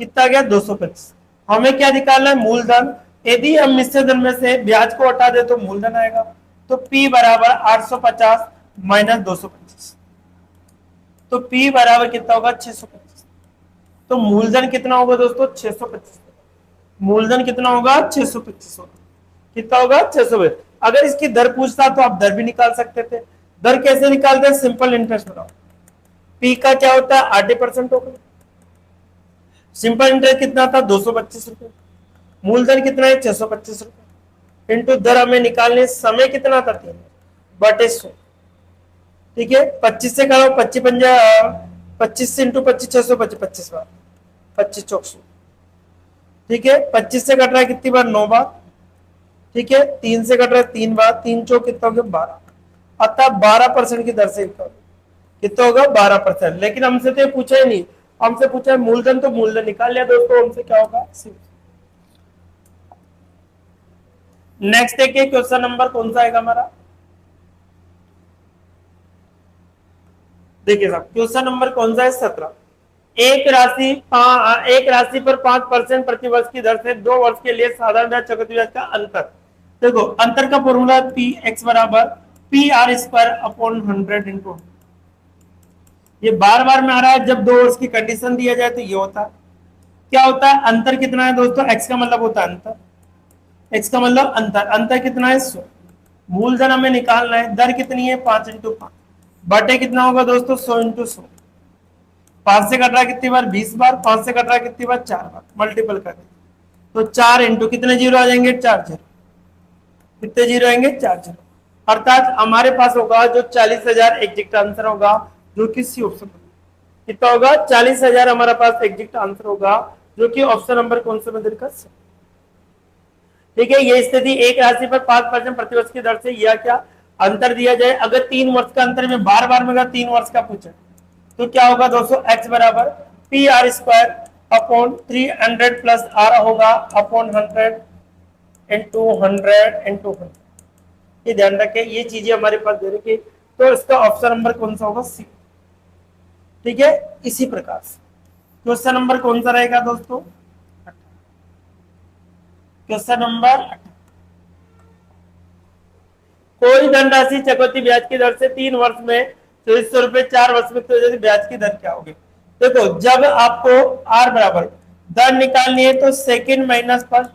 कितना गया? 225। हमें क्या निकालना है? मूलधन। यदि हम मिश्र धन में से ब्याज को हटा दे तो मूलधन आएगा, तो P बराबर 850 माइनस 225, तो P बराबर कितना होगा? 625। तो मूलधन कितना होगा दोस्तों 625। मूलधन कितना होगा 625 होगा। कितना होगा 625। अगर इसकी दर पूछता तो आप दर भी निकाल सकते थे। दर कैसे निकालते हैं, सिंपल इंटरेस्ट बनाओ। पी का क्या होता है 8% होगा। सिंपल इंटरेस्ट कितना था 225 रुपए। मूलधन कितना है 625 रुपए इंटू दर हमें निकालने, समय कितना था 3/100। ठीक है 25 से करो 25 से इंटू 25 625 25 बार 25 ठीक है 25 से कट रहा है कितनी बार 9 बार। ठीक है 3 से कट रहा है 3 बार, 3 चौक कितना हो गया 12। अतः 12% की दर से कितना होगा 12%। लेकिन हमसे तो ये पूछा ही नहीं, हमसे पूछा है मूलधन, तो मूलधन निकाल लिया दोस्तों। हमसे क्या होगा। नेक्स्ट देखिए क्वेश्चन नंबर कौन सा आएगा हमारा, देखिए साहब क्वेश्चन नंबर कौन सा है 17। एक राशि पर 5% प्रतिवर्ष की दर से 2 वर्ष के लिए साधारण ब्याज चक्रवृद्धि ब्याज का अंतर। देखो अंतर का फॉर्मूला पी एक्स बराबर P R square upon 100 into, ये बार बार में आ रहा है। जब 2 वर्ष की कंडीशन दिया जाए तो ये होता है। क्या होता है अंतर कितना है दोस्तों, एक्स का मतलब होता है अंतर, एक्स का मतलब अंतर, अंतर कितना है 100। मूलधन हमें निकालना है, दर कितनी है 5 इंटू 5 बटे कितना होगा दोस्तों 100 इंटू 100। 5 से कट रहा है कितनी बार 20 बार, 5 से कट रहा है कितनी बार 4 बार, मल्टीपल कर तो 4 इंटू कितने जीरो आ जाएंगे 4 जीरो, कितने जीरो आएंगे 4 जीरो। अर्थात हमारे पास होगा जो 40,000 एग्जैक्ट आंसर होगा, जो कि सी ऑप्शन कितना होगा 40,000 हमारा पास एग्जैक्ट आंसर होगा, जो कि ऑप्शन नंबर कौन सा मंदिर का। ठीक है ये स्थिति एक राशि पर 5% प्रतिवर्ष की दर से या क्या अंतर दिया जाए। अगर 3 वर्ष का अंतर में बार बार में अगर 3 वर्ष का पूछे तो क्या होगा दोस्तों, एक्स बराबर P R square upon 300 plus R होगा अपॉन 100 इंटू 100। ये ध्यान रखें, ये चीजें हमारे पास दे रखी, तो इसका ऑप्शन नंबर कौन सा होगा सी। ठीक है इसी प्रकार से क्वेश्चन नंबर कौन सा रहेगा दोस्तों, क्वेश्चन नंबर कोई धनराशि चक्रवृद्धि ब्याज की दर से 3 वर्ष में 2400 रुपए, 4 वर्ष में तो ब्याज की दर क्या होगी। देखो जब आपको आर बराबर दर निकालनी है तो second minus first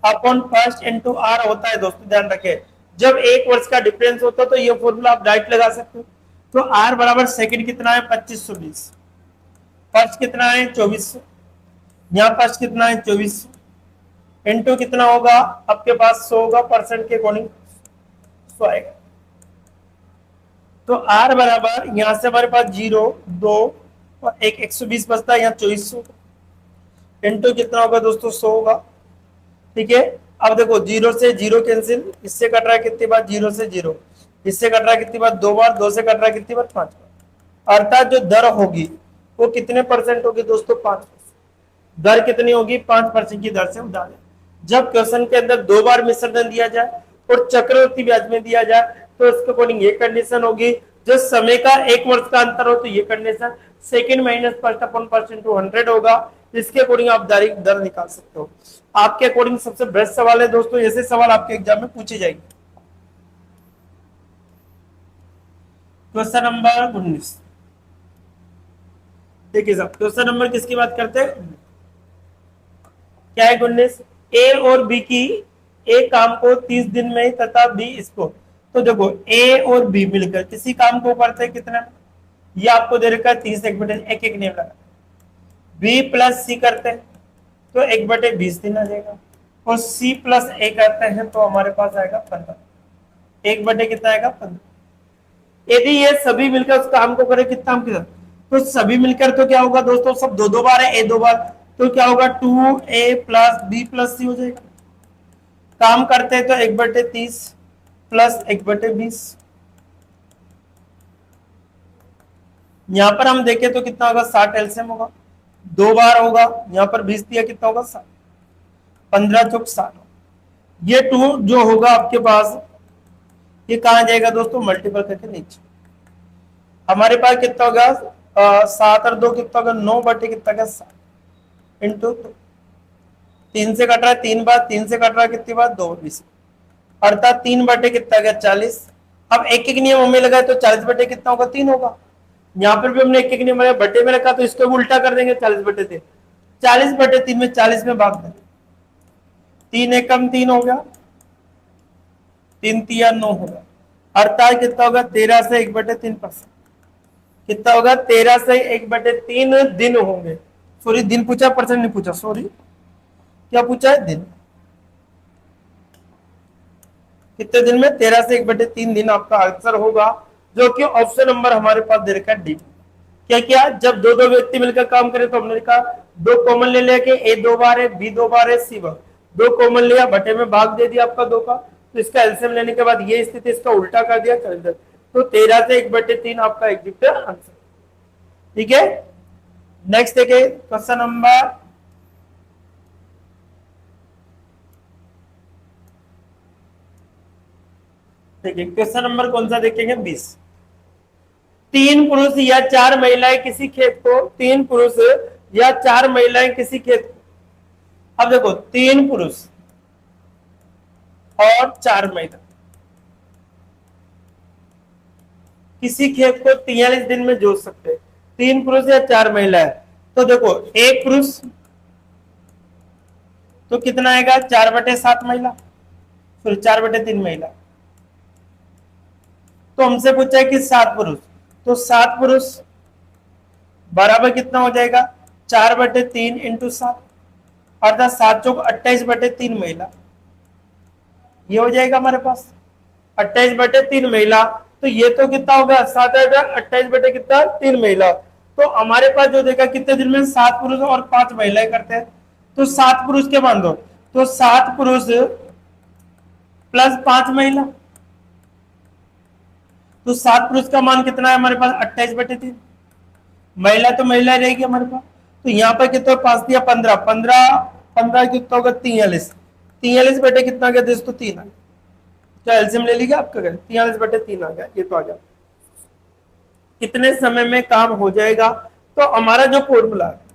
upon first into R होता है दोस्तों, ध्यान रखें। जब 1 वर्ष का डिफरेंस होता है तो ये फॉर्मूला आप डायरेक्ट लगा सकते हो। तो आर बराबर सेकंड कितना है 2520, फर्स्ट कितना है 2400, यहाँ फर्स्ट कितना है 2400 इंटू कितना होगा आपके पास 100 होगा, परसेंट के अकॉर्डिंग 100 आएगा। तो आर बराबर यहां से हमारे पास 0 2 और 120 बचता है, यहाँ 2400 इंटू कितना होगा दोस्तों 100 होगा। ठीक है अब देखो 0 से 0 कैंसिल, इससे कट रहा है कितनी बार 0 से 0, इससे कट रहा है कितनी बार 2 बार, 2 से कट रहा है कितनी बार 5 बार। अर्थात जो दर होगी वो कितने परसेंट होगी दोस्तों 5%। दर कितनी होगी 5% की दर से उधार। जब क्वेश्चन के अंदर 2 बार मिश्रण दिया जाए और चक्रवृद्धि ब्याज में दिया जाए तो इसके अकॉर्डिंग ये कंडीशन होगी। जो समय का 1 वर्ष का अंतर हो तो ये condition second minus first upon first into 100 होगा। इसके अकॉर्डिंग आप डायरेक्ट दर निकाल सकते हो। आपके अकॉर्डिंग सबसे बेस्ट सवाल है दोस्तों, ऐसे सवाल आपके एग्जाम में पूछे जाएंगे। क्वेश्चन नंबर 19 देखिए साहब, क्वेश्चन नंबर किसकी बात करते हैं, क्या है 19। ए और बी की ए काम को 30 दिन में तथा बी इसको, तो देखो ए और बी मिलकर किसी काम को करते हैं कितना, ये आपको दे रखा है 30 एक एक नियम लगा। बी प्लस सी करते हैं तो 1/20 दिन आ जाएगा, और सी प्लस ए करते हैं तो हमारे पास आएगा 15, 1 कितना आएगा 15। यदि ये सभी मिलकर उस काम को करें कितना काम कितना, तो सभी मिलकर तो क्या होगा दोस्तों, सब 2 बार है, ए 2 बार, तो क्या होगा 2a प्लस बी प्लस सी हो जाएगा। काम करते हैं तो 1/30 प्लस 1/20। यहां पर हम देखें तो कितना होगा 60 एलसीएम होगा, 2 बार होगा, यहां पर 20 दिया कितना होगा 60, 15 चौक 60। ये 2 जो होगा आपके पास ये कहां जाएगा दोस्तों, मल्टीपल करके नीचे। हमारे पास कितना होगा 7 और 2 कितना होगा 9 कितना होगा 7 इंटू 3 से कट रहा है 3 बार, 3 से कट रहा है कितनी बार 2 20, अर्थात 3 कितना गया 40। अब एक एक नियम हमें लगा तो 40 कितना होगा 3 होगा। यहाँ पर भी हमने एक एक नंबर बटे में रखा, तो इसको भी उल्टा कर देंगे, 40/3। 40/3 में 40 में भाग देंगे, 3 एकम 3 हो गया, 3 तिया 9 होगा, अर्थात कितना होगा 13 से 1/3%। कितना होगा 13 से 1/3 दिन होंगे। सॉरी दिन पूछा, परसेंट नहीं पूछा, सॉरी क्या पूछा है, दिन। कितने दिन में 13 से 1/3 दिन आपका आंसर होगा, जो कि ऑप्शन नंबर हमारे पास दे रखा है डी। क्या किया, जब दो दो व्यक्ति मिलकर काम करें तो हमने कहा दो कॉमन ले लेके ए 2 बार है, बी 2 बार है, सी बार, दो कॉमन लिया, बटे में भाग दे दिया आपका 2 का, तो इसका एलसीएम लेने के बाद ये स्थिति, इसका उल्टा कर दिया, चल जाए, तो 13 से 1/3 आपका एग्जिट आंसर। ठीक है, नेक्स्ट देखिए क्वेश्चन नंबर, देखिए क्वेश्चन नंबर कौन सा देखेंगे, 20। 3 पुरुष या 4 महिलाएं किसी खेत को, 3 पुरुष या 4 महिलाएं किसी खेत को, अब देखो 3 पुरुष और 4 महिला किसी खेत को 43 दिन में जोत सकते हैं, 3 पुरुष या 4 महिलाएं, तो देखो एक पुरुष तो कितना आएगा 4/7 महिला, फिर 4/3 महिला, तो हमसे पूछा है कि 7 पुरुष, तो 7 पुरुष बराबर कितना हो जाएगा 4/3 इंटू 7, अर्थात 7 चौक 28/3 महिला, ये हो जाएगा हमारे पास 28/3 महिला, तो ये तो कितना होगा 7 28 कितना 3 महिला, तो हमारे पास जो देखा कितने दिन में 7 पुरुष और 5 महिलाएं करते हैं, तो 7 पुरुष के मान दो, तो 7 पुरुष प्लस 5 महिला, तो 7 पुरुष का मान कितना है हमारे पास 28/3, महिला तो महिला रहेगी हमारे पास, तो यहाँ पर कितना 5 दिया 15, 15 कितना होगा 43, 43 बटे कितना गया दोस्तों 3 आ गया, तो एलसीएम ले लीजिए आपका 43/3 आ गया, ये तो आ गया। कितने समय में काम हो जाएगा, तो हमारा जो फॉर्मूला है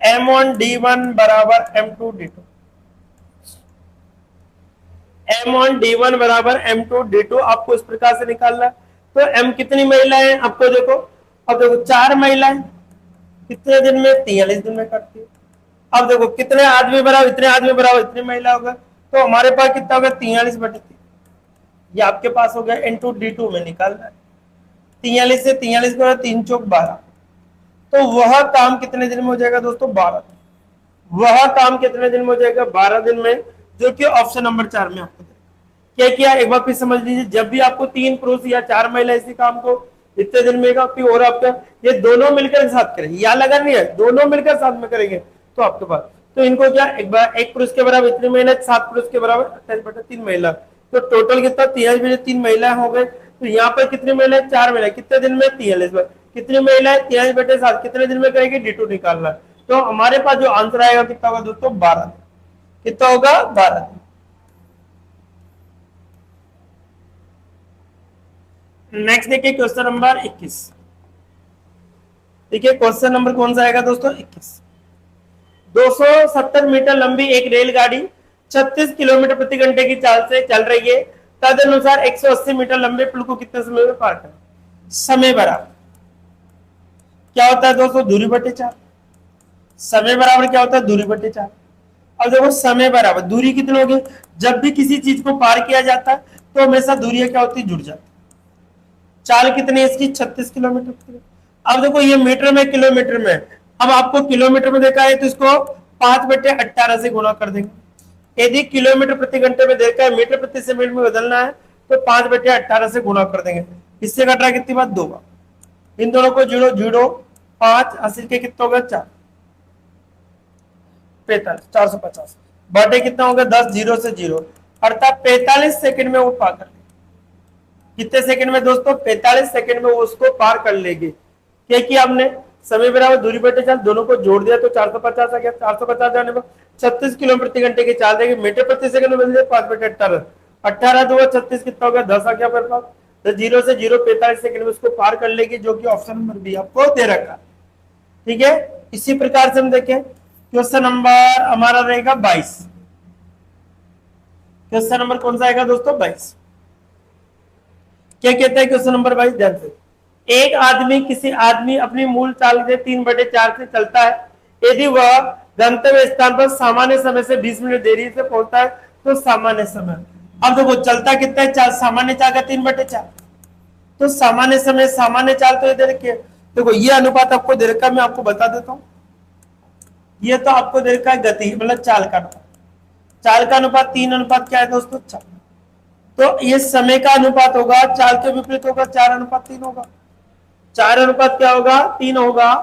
M1D1 बराबर M2D2, M1D1 बराबर M2D2 आपको इस प्रकार से निकालना है, तो M कितनी महिलाएं आपको देखो, अब देखो 4 महिलाएं कितने दिन में 43 दिन में करती है, अब देखो कितने आदमी बराबर इतने आदमी बराबर इतनी महिला होगा, तो हमारे पास कितना होगा 43/3, ये आपके पास हो गया N2D2 में निकालना है, 43 से 43 को 3 चौक 12, तो वह काम कितने दिन में हो जाएगा दोस्तों 12 दिन, वह काम कितने दिन में हो जाएगा 12 दिन में, जो कि ऑप्शन नंबर 4 में आपको क्या किया, एक बार फिर समझ लीजिए, जब भी आपको 3 पुरुष या 4 महिला इसी काम को इतने दिन में और आपका ये दोनों मिलकर साथ करेंगे, या लगा नहीं है दोनों मिलकर साथ में करेंगे, तो आपके पास तो इनको क्या एक बार एक पुरुष के बराबर इतनी महिला, 7 पुरुष के बराबर 28/3 महिला, तो टोटल कितना 43/3 महिला हो गए, तो यहाँ पर कितनी महिला 4 महिला, कितने दिन में 43 बार, कितनी महिला 43/7 कितने दिन में करेगी D2 निकालना, तो हमारे पास जो आंसर आएगा कितना होगा दोस्तों 12 दिन, कितना होगा 12 दिन। नेक्स्ट देखिए क्वेश्चन नंबर 21, देखिए क्वेश्चन नंबर कौन सा आएगा दोस्तों 21। 270 मीटर लंबी एक रेलगाड़ी 36 किलोमीटर प्रति घंटे की चाल से चल रही है, तदनुसार 180 मीटर लंबे पुल को कितने समय में पार करना, समय बराबर क्या होता है दोस्तों दूरी बटे 4, समय बराबर क्या होता है दूरी बटे 4, अब देखो समय बराबर दूरी कितनी होगी, जब भी किसी चीज को पार किया जाता है तो हमेशा दूरियां क्या होती है जुड़ जाती, चाल कितनी है इसकी 36 किलोमीटर, अब देखो ये मीटर में किलोमीटर में, अब आपको किलोमीटर में देखा है तो इसको 5/18 से गुणा कर देंगे, यदि किलोमीटर प्रति घंटे में देखा है मीटर प्रति सेकंड में बदलना है तो 5/18 से गुणा कर देंगे, इससे कट रहा है कितनी बात 2 बार, इन दोनों को जुड़ो जुड़ो 5 80 के कितना होगा 4 45 450 बटे कितना होगा 10 0 से 0, अर्थात 45 सेकंड में वो पार कर लेगी, कितने सेकंड में दोस्तों 45 सेकंड में वो उसको पार कर लेगी, क्या किया हमने समय बराबर दूरी बटे 4 दोनों को जोड़ दिया तो 450 आ गया, 450 जाने पर 36 किलोमीटर प्रति घंटे की चाल देगी, मीटर प्रति सेकंड में बदल दिया 5/18 18 2 36 कितना होगा 10 आ गया मेरे पास, तो 0 से 0 45 सेकंड में उसको पार कर लेगी, जो कि ऑप्शन नंबर बी आपको दे रखा। ठीक है, इसी प्रकार से हम देखें क्वेश्चन नंबर हमारा रहेगा 22, क्वेश्चन नंबर कौन सा आएगा दोस्तों 22, क्या कहता है क्वेश्चन नंबर 22 ध्यान से, एक आदमी किसी आदमी अपनी मूल चाल से 3/4 से चलता है, यदि वह गंतव्य स्थान पर सामान्य समय से 20 मिनट देरी से पहुंचता है तो सामान्य समय। अब देखो चलता कितना है, सामान्य चाल का 3/4, तो सामान्य समय सामान्य चाल तो ये दे रखी है। देखो ये अनुपात आपको दे रखा है, मैं आपको बता देता हूं। ये तो आपको दे रखा है गति मतलब चाल का अनुपात, चाल का अनुपात 3 क्या है दोस्तों 4, तो ये समय का अनुपात होगा, चाल के विपरीत होगा, 4:3 होगा। 4 क्या होगा 3 होगा।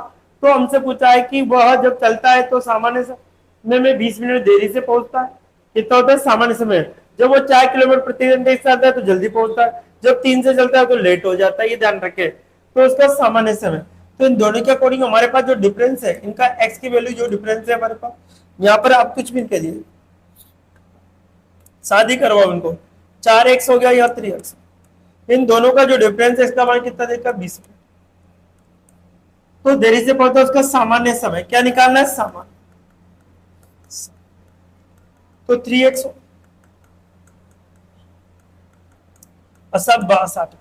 तो हमसे पूछा है कि वह जब चलता है तो सामान्य समय में 20 मिनट देरी से पहुंचता है, कितना होता है सामान्य समय। जब वो 4 किलोमीटर प्रति घंटे से चलता है तो जल्दी पहुंचता है, जब 3 से चलता है तो लेट हो जाता है, ये ध्यान रखे। तो उसका सामान्य समय, तो इन दोनों के अकॉर्डिंग हमारे पास जो डिफरेंस है, इनका एक्स की वैल्यू जो डिफरेंस है हमारे पास, यहाँ पर आप कुछ भी करिए, शादी करवाओ इनको, 4x हो गया या 3x, इन दोनों का जो डिफरेंस है इसका मान कितना देगा 20। तो देरी से पहुंचा उसका सामान्य समय क्या निकालना है सामान्य, तो 3x सब 60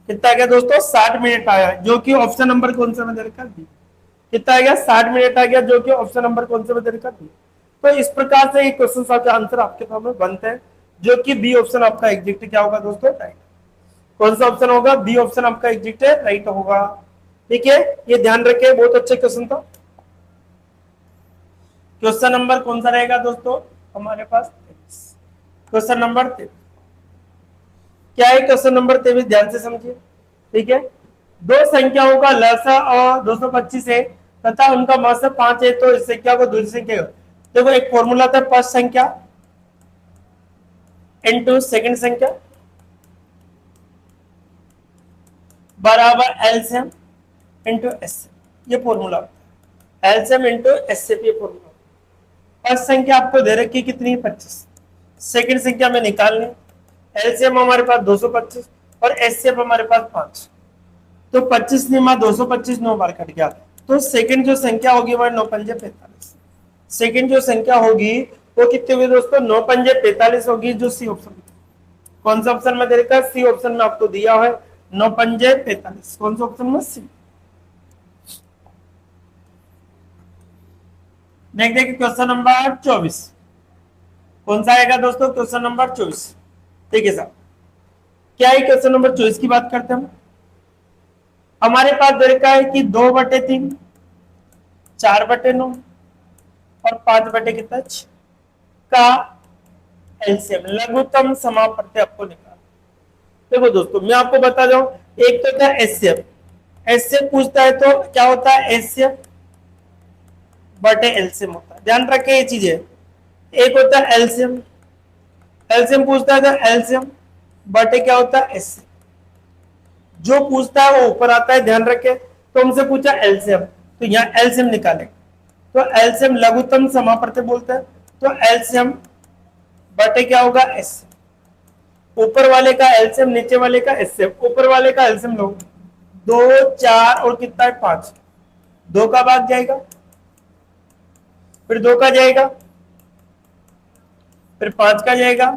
कितना आ गया दोस्तों 60 मिनट आया, जो कि ऑप्शन नंबर कौन सा में दे रखा बी। कितना आ गया 60 मिनट आ गया, जो कि ऑप्शन नंबर कौन सा में दे रखा बी। तो इस प्रकार से ये क्वेश्चन का आंसर आपके सामने बनते हैं, जो कि बी ऑप्शन आपका एग्जैक्ट क्या होगा दोस्तों राइट। कौन सा ऑप्शन होगा बी ऑप्शन आपका एग्जैक्ट है राइट होगा। ठीक है ये ध्यान रखे, बहुत अच्छा क्वेश्चन था। क्वेश्चन नंबर कौन सा रहेगा दोस्तों हमारे पास, क्वेश्चन नंबर 23। क्या है क्वेश्चन नंबर 23 ध्यान से समझिए। ठीक है, दो संख्याओं का लसा और 225 है तथा उनका मसा 5 है, तो इस संख्या को दूसरी संख्या, देखो एक फॉर्मूला था फर्स्ट संख्या इनटू सेकंड संख्या बराबर एलसीएम इनटू एससीएम, ये फॉर्मूला होता है, एलसीएम इनटू एससीएम ये फॉर्मूला। फर्स्ट संख्या आपको दे रखी कितनी 25, सेकंड संख्या में निकालनी, एलसीएम हमारे पास 225 और एचसीएफ हमारे पास 5, तो 25 निमा 225 9 बार कट गया, तो सेकंड जो संख्या होगी हमारे 9 पंजे 45, सेकंड जो संख्या होगी वो कितनी हुई दोस्तों 9 पंजे 45 होगी, जो सी ऑप्शन। कौन सा ऑप्शन में दे रखा है सी ऑप्शन में आपको दिया है 9 पंजे 45, कौन सा ऑप्शन में सी। देखते हैं क्वेश्चन नंबर 24 कौन सा आएगा दोस्तों, क्वेश्चन नंबर 24। ठीक है साहब, क्या है क्वेश्चन नंबर 24 की बात करते हैं हम। हमारे पास दे रखा है कि 2/3 4/9 और 5/कितना का एलसीएम लघुत्तम समापत्ति आपको निकाल। देखो दोस्तों मैं आपको बता दूं, एक तो था एचसीएफ, एचसीएफ पूछता है तो क्या होता है एचसीएफ बटे एलसीएम होता है, ध्यान रखे ये चीजें। एक होता है एलसीएम, एलसीएम पूछता है तो एलसीएम बटे क्या होता है एचसीएफ, जो पूछता है वो ऊपर आता है, ध्यान रखे। तो हमसे पूछा एलसीएम, तो यहाँ एलसीएम निकाले, तो एलसीएम लघुत्तम समापत्ति बोलते हैं, तो एलसीएम बटे क्या होगा एचसीएफ, ऊपर वाले का एलसीएम नीचे वाले का एचसीएफ, ऊपर वाले का एलसीएम लो 2 4 और कितना है 5, 2 का भाग जाएगा, फिर 2 का जाएगा, फिर 5 का जाएगा,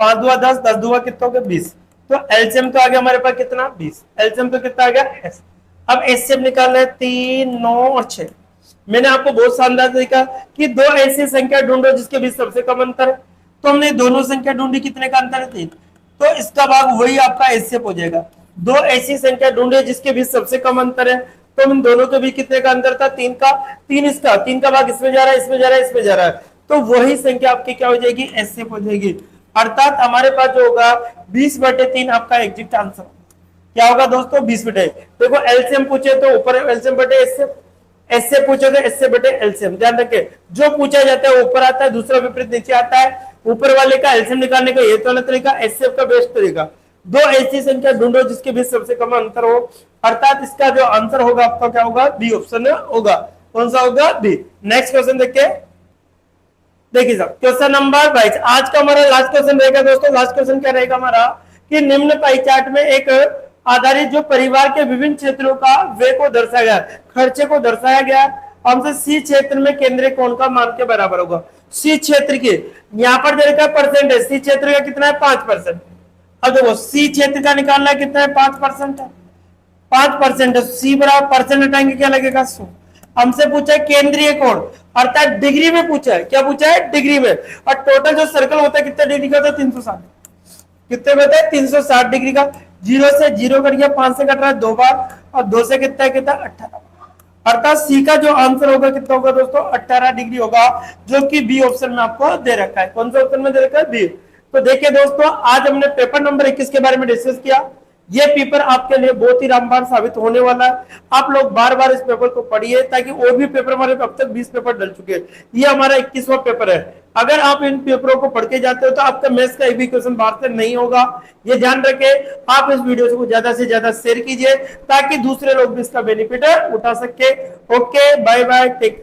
5 दुआ 10, 10 दुआ कितना हो गया 20, तो एलसीएम तो आ गया हमारे पास कितना 20, एलसीएम तो कितना आ गया एस। अब एचसीएफ निकालना है 3 9 और 6। मैंने आपको बहुत शानदार तरीका कि दो ऐसी संख्या ढूंढो जिसके बीच सबसे कम अंतर है, तो हमने दोनों संख्या ढूंढी, कितने का अंतर है 3, तो इसका भाग वही आपका एचसीएफ हो जाएगा। दो ऐसी संख्या ढूंढे जिसके बीच सबसे कम अंतर है, तो इन दोनों के बीच कितने का अंतर था 3 का, 3 इसका, 3 का भाग इसमें जा रहा है, इसमें जा रहा है, इसमें जा रहा है, तो वही संख्या आपकी क्या हो जाएगी एचसीएफ हो जाएगी। अर्थात हमारे पास जो होगा 20/3 आपका एग्जैक्ट आंसर क्या होगा दोस्तों 20/3। देखो एलसीएम पूछे तो ऊपर एलसीएम बटे एचसीएफ, एचसीएफ पूछे तो एचसीएफ बटे एलसीएम, ध्यान रखे जो पूछा जाता है ऊपर आता है, दूसरा विपरीत नीचे आता है। ऊपर वाले का एलसीएम निकालने का ये तो अलग तरीका, एचसीएफ का बेस्ट तरीका। दो ऐसी संख्या ढूंढो जिसके बीच सबसे कम अंतर हो, अर्थात इसका जो आंसर होगा आपका क्या होगा बी ऑप्शन होगा। कौन सा होगा बी। नेक्स्ट क्वेश्चन देखिए साहब क्वेश्चन नंबर 22, आज का हमारा लास्ट क्वेश्चन रहेगा दोस्तों। लास्ट क्वेश्चन क्या रहेगा हमारा कि निम्न पाई चार्ट में एक आधारित जो परिवार के विभिन्न क्षेत्रों का व्यय को दर्शाया गया, खर्चे को दर्शाया गया, हमसे सी क्षेत्र में केंद्रीय कोण का मान के बराबर होगा। सी क्षेत्र के यहाँ पर दे रखा परसेंट है, सी क्षेत्र का कितना है 5%। अब देखो सी क्षेत्र का निकालना है कितना है 5% है, 5% है, सी बराबर परसेंट हटाएंगे क्या लगेगा 100। हमसे पूछा है केंद्रीय कोण, अर्थात डिग्री में पूछा है, क्या पूछा है डिग्री में, और टोटल जो सर्कल होता है कितने डिग्री का होता है 360, कितने में होता है 360 डिग्री का। 0 से 0 कट गया, 5 से कट रहा है 2 बार, और 2 से कितना है कितना 18, अर्थात सी का जो आंसर होगा कितना होगा दोस्तों 18 डिग्री होगा, जो कि बी ऑप्शन में आपको दे रखा है। कौन सा ऑप्शन में दे रखा है बी। तो देखिए दोस्तों आज हमने पेपर नंबर 21 के बारे में डिस्कस किया। ये पेपर आपके लिए बहुत ही रामबाण साबित होने वाला है। आप लोग बार बार इस पेपर को पढ़िए ताकि और भी पेपर हमारे अब तक 20 पेपर डल चुके हैं, ये हमारा 21वां पेपर है। अगर आप इन पेपरों को पढ़ के जाते हो तो आपका मैथ्स का एक भी क्वेश्चन बाहर से नहीं होगा, ये ध्यान रखें। आप इस वीडियो को ज्यादा से ज्यादा शेयर कीजिए ताकि दूसरे लोग भी इसका बेनिफिट उठा सके। Okay, bye bye, take